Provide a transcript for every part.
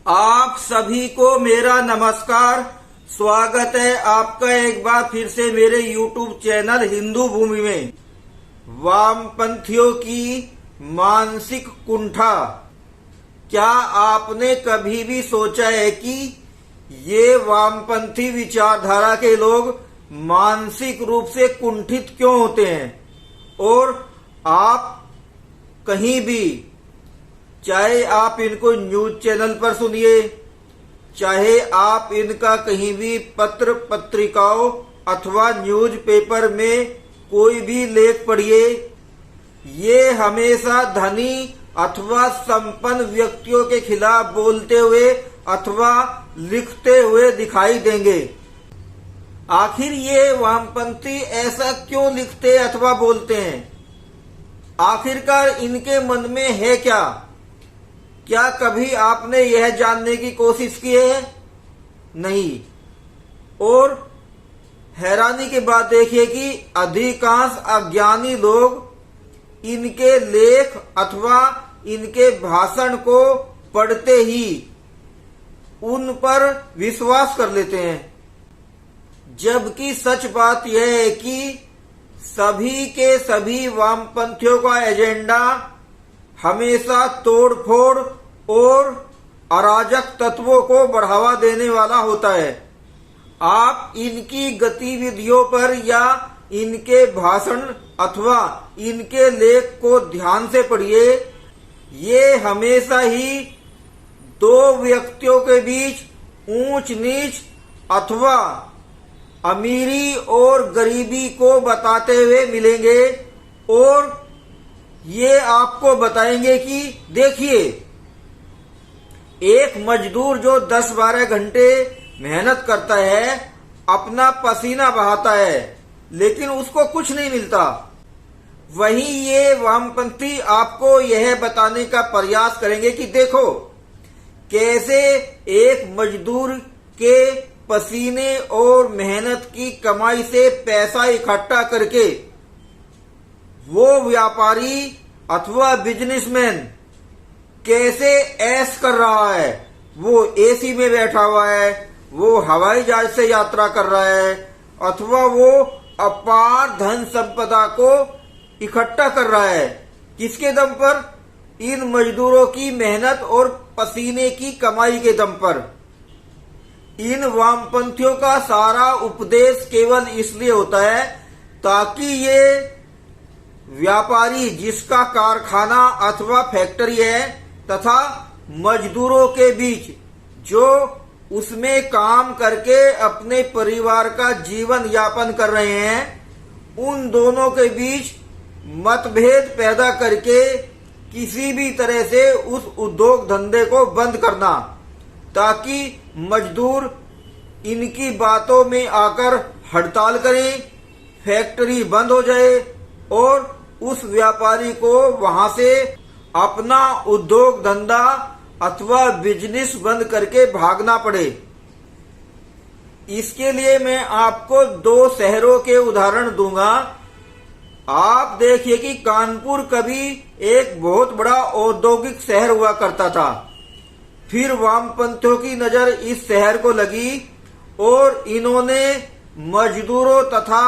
आप सभी को मेरा नमस्कार। स्वागत है आपका एक बार फिर से मेरे YouTube चैनल हिंदू भूमि में। वामपंथियों की मानसिक कुंठा। क्या आपने कभी भी सोचा है कि ये वामपंथी विचारधारा के लोग मानसिक रूप से कुंठित क्यों होते हैं? और आप कहीं भी, चाहे आप इनको न्यूज चैनल पर सुनिए, चाहे आप इनका कहीं भी पत्र पत्रिकाओं अथवा न्यूज पेपर में कोई भी लेख पढ़िए, ये हमेशा धनी अथवा संपन्न व्यक्तियों के खिलाफ बोलते हुए अथवा लिखते हुए दिखाई देंगे। आखिर ये वामपंथी ऐसा क्यों लिखते अथवा बोलते हैं? आखिरकार इनके मन में है क्या? क्या कभी आपने यह जानने की कोशिश की है? नहीं। और हैरानी की बात देखिए कि अधिकांश अज्ञानी लोग इनके लेख अथवा इनके भाषण को पढ़ते ही उन पर विश्वास कर लेते हैं, जबकि सच बात यह है कि सभी के सभी वामपंथियों का एजेंडा हमेशा तोड़फोड़ और अराजक तत्वों को बढ़ावा देने वाला होता है। आप इनकी गतिविधियों पर या इनके भाषण अथवा इनके लेख को ध्यान से पढ़िए। ये हमेशा ही दो व्यक्तियों के बीच ऊंच नीच अथवा अमीरी और गरीबी को बताते हुए मिलेंगे और ये आपको बताएंगे कि देखिए, एक मजदूर जो 10-12 घंटे मेहनत करता है, अपना पसीना बहाता है, लेकिन उसको कुछ नहीं मिलता। वहीं ये वामपंथी आपको यह बताने का प्रयास करेंगे कि देखो कैसे एक मजदूर के पसीने और मेहनत की कमाई से पैसा इकट्ठा करके वो व्यापारी अथवा बिजनेसमैन कैसे ऐश कर रहा है। वो एसी में बैठा हुआ है, वो हवाई जहाज से यात्रा कर रहा है, अथवा वो अपार धन संपदा को इकट्ठा कर रहा है। किसके दम पर? इन मजदूरों की मेहनत और पसीने की कमाई के दम पर। इन वामपंथियों का सारा उपदेश केवल इसलिए होता है ताकि ये व्यापारी, जिसका कारखाना अथवा फैक्ट्री है, तथा मजदूरों के बीच जो उसमें काम करके अपने परिवार का जीवन यापन कर रहे हैं, उन दोनों के बीच मतभेद पैदा करके किसी भी तरह से उस उद्योग धंधे को बंद करना, ताकि मजदूर इनकी बातों में आकर हड़ताल करें, फैक्ट्री बंद हो जाए और उस व्यापारी को वहां से अपना उद्योग धंधा अथवा बिजनेस बंद करके भागना पड़े। इसके लिए मैं आपको 2 शहरों के उदाहरण दूंगा। आप देखिए कि कानपुर कभी एक बहुत बड़ा औद्योगिक शहर हुआ करता था। फिर वामपंथियों की नजर इस शहर को लगी और इन्होंने मजदूरों तथा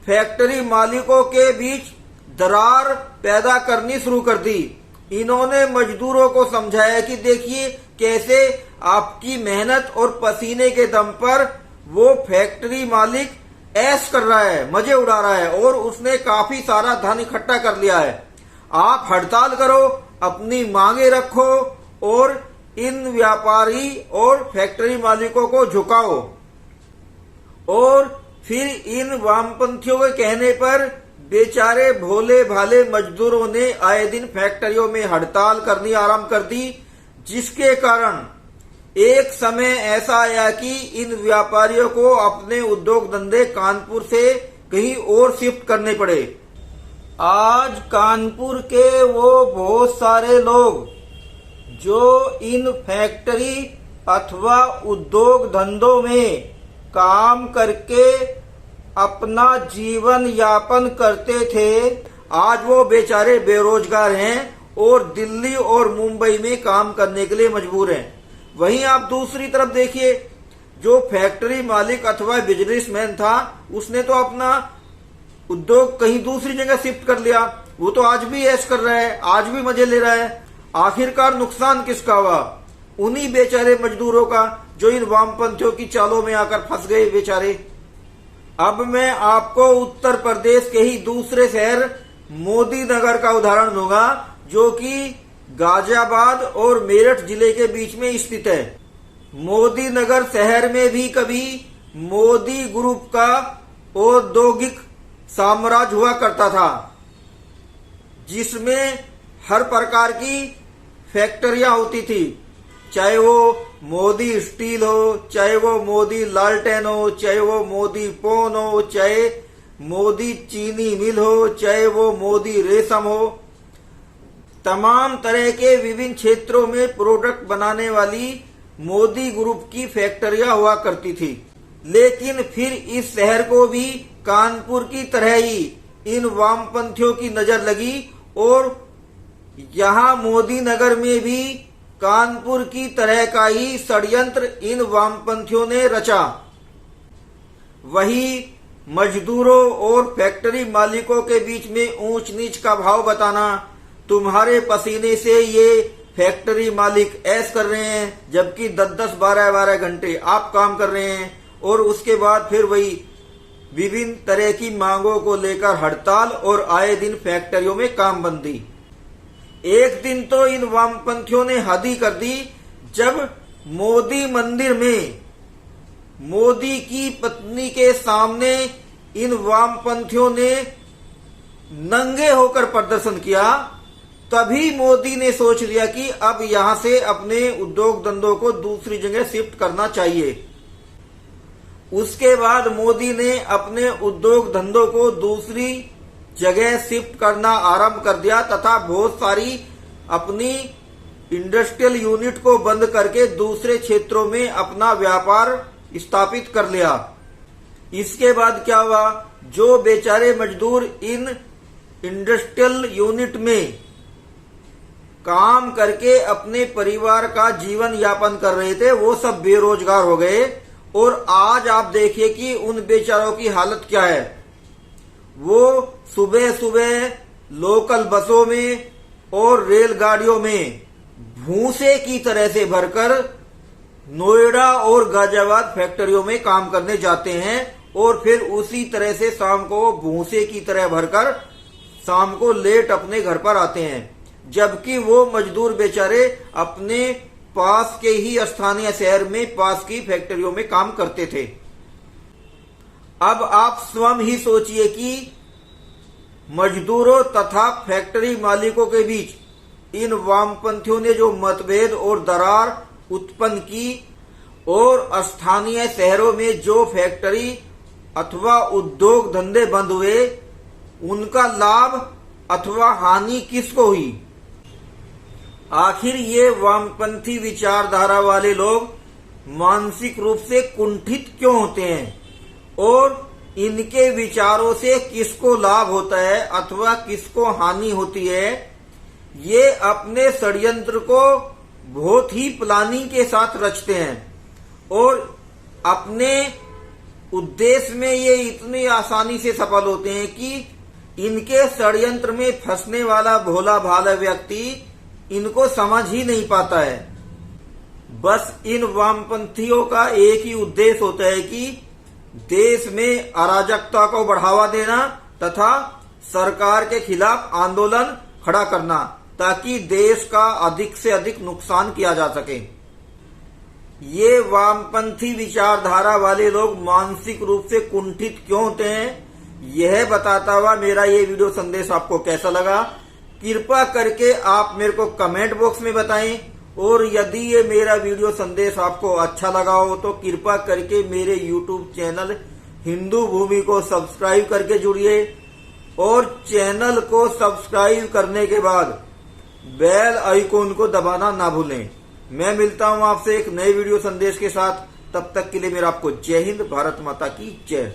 फैक्ट्री मालिकों के बीच दरार पैदा करनी शुरू कर दी। इन्होंने मजदूरों को समझाया कि देखिए कैसे आपकी मेहनत और पसीने के दम पर वो फैक्ट्री मालिक ऐश कर रहा है, मजे उड़ा रहा है और उसने काफी सारा धन इकट्ठा कर लिया है। आप हड़ताल करो, अपनी मांगे रखो और इन व्यापारी और फैक्ट्री मालिकों को झुकाओ। और फिर इन वामपंथियों के कहने पर बेचारे भोले भाले मजदूरों ने आए दिन फैक्ट्रियों में हड़ताल करनी आरंभ कर दी, जिसके कारण एक समय ऐसा आया कि इन व्यापारियों को अपने उद्योग धंधे कानपुर से कहीं और शिफ्ट करने पड़े। आज कानपुर के वो बहुत सारे लोग जो इन फैक्ट्री अथवा उद्योग धंधों में काम करके अपना जीवन यापन करते थे, आज वो बेचारे बेरोजगार हैं और दिल्ली और मुंबई में काम करने के लिए मजबूर हैं। वहीं आप दूसरी तरफ देखिए, जो फैक्ट्री मालिक अथवा बिजनेसमैन था, उसने तो अपना उद्योग कहीं दूसरी जगह शिफ्ट कर लिया। वो तो आज भी ऐश कर रहा है, आज भी मजे ले रहा है। आखिरकार नुकसान किसका हुआ? उन्हीं बेचारे मजदूरों का, जो इन वामपंथियों की चालों में आकर फंस गए बेचारे। अब मैं आपको उत्तर प्रदेश के ही दूसरे शहर मोदी नगर का उदाहरण दूंगा, जो कि गाजियाबाद और मेरठ जिले के बीच में स्थित है। मोदी नगर शहर में भी कभी मोदी ग्रुप का औद्योगिक साम्राज्य हुआ करता था, जिसमें हर प्रकार की फैक्ट्रियां होती थी, चाहे वो मोदी स्टील हो, चाहे वो मोदी लालटेन हो, चाहे वो मोदी पोन हो, चाहे मोदी चीनी मिल हो, चाहे वो मोदी रेशम हो। तमाम तरह के विभिन्न क्षेत्रों में प्रोडक्ट बनाने वाली मोदी ग्रुप की फैक्ट्रियां हुआ करती थी। लेकिन फिर इस शहर को भी कानपुर की तरह ही इन वामपंथियों की नजर लगी और यहाँ मोदी नगर में भी कानपुर की तरह का ही षड्यंत्र इन वामपंथियों ने रचा। वही मजदूरों और फैक्ट्री मालिकों के बीच में ऊंच नीच का भाव बताना, तुम्हारे पसीने से ये फैक्ट्री मालिक ऐश कर रहे हैं, जबकि 10-10, 12-12 घंटे आप काम कर रहे हैं, और उसके बाद फिर वही विभिन्न तरह की मांगों को लेकर हड़ताल और आए दिन फैक्ट्रियों में काम बंदी। एक दिन तो इन वामपंथियों ने हद ही कर दी, जब मोदी मंदिर में मोदी की पत्नी के सामने इन वामपंथियों ने नंगे होकर प्रदर्शन किया। तभी मोदी ने सोच लिया कि अब यहां से अपने उद्योग धंधों को दूसरी जगह शिफ्ट करना चाहिए। उसके बाद मोदी ने अपने उद्योग धंधों को दूसरी जगह शिफ्ट करना आरंभ कर दिया तथा बहुत सारी अपनी इंडस्ट्रियल यूनिट को बंद करके दूसरे क्षेत्रों में अपना व्यापार स्थापित कर लिया। इसके बाद क्या हुआ, जो बेचारे मजदूर इन इंडस्ट्रियल यूनिट में काम करके अपने परिवार का जीवन यापन कर रहे थे, वो सब बेरोजगार हो गए। और आज आप देखिए कि उन बेचारों की हालत क्या है। वो सुबह सुबह लोकल बसों में और रेलगाड़ियों में भूसे की तरह से भरकर नोएडा और गाजियाबाद फैक्ट्रियों में काम करने जाते हैं, और फिर उसी तरह से शाम को भूसे की तरह भरकर शाम को लेट अपने घर पर आते हैं। जबकि वो मजदूर बेचारे अपने पास के ही स्थानीय शहर में पास की फैक्ट्रियों में काम करते थे। अब आप स्वयं ही सोचिए कि मजदूरों तथा फैक्ट्री मालिकों के बीच इन वामपंथियों ने जो मतभेद और दरार उत्पन्न की, और स्थानीय शहरों में जो फैक्ट्री अथवा उद्योग धंधे बंद हुए, उनका लाभ अथवा हानि किसको हुई? आखिर ये वामपंथी विचारधारा वाले लोग मानसिक रूप से कुंठित क्यों होते हैं, और इनके विचारों से किसको लाभ होता है अथवा किसको हानि होती है? ये अपने षड्यंत्र को बहुत ही प्लानिंग के साथ रचते हैं, और अपने उद्देश्य में ये इतनी आसानी से सफल होते हैं कि इनके षड्यंत्र में फंसने वाला भोला भाला व्यक्ति इनको समझ ही नहीं पाता है। बस इन वामपंथियों का एक ही उद्देश्य होता है कि देश में अराजकता को बढ़ावा देना तथा सरकार के खिलाफ आंदोलन खड़ा करना, ताकि देश का अधिक से अधिक नुकसान किया जा सके। ये वामपंथी विचारधारा वाले लोग मानसिक रूप से कुंठित क्यों होते हैं, यह बताता हुआ मेरा ये वीडियो संदेश आपको कैसा लगा, कृपया करके आप मेरे को कमेंट बॉक्स में बताएं। और यदि ये मेरा वीडियो संदेश आपको अच्छा लगा हो तो कृपया करके मेरे YouTube चैनल हिंदू भूमि को सब्सक्राइब करके जुड़िए, और चैनल को सब्सक्राइब करने के बाद बेल आइकॉन को दबाना ना भूलें। मैं मिलता हूं आपसे एक नए वीडियो संदेश के साथ। तब तक के लिए मेरा आपको जय हिंद, भारत माता की जय।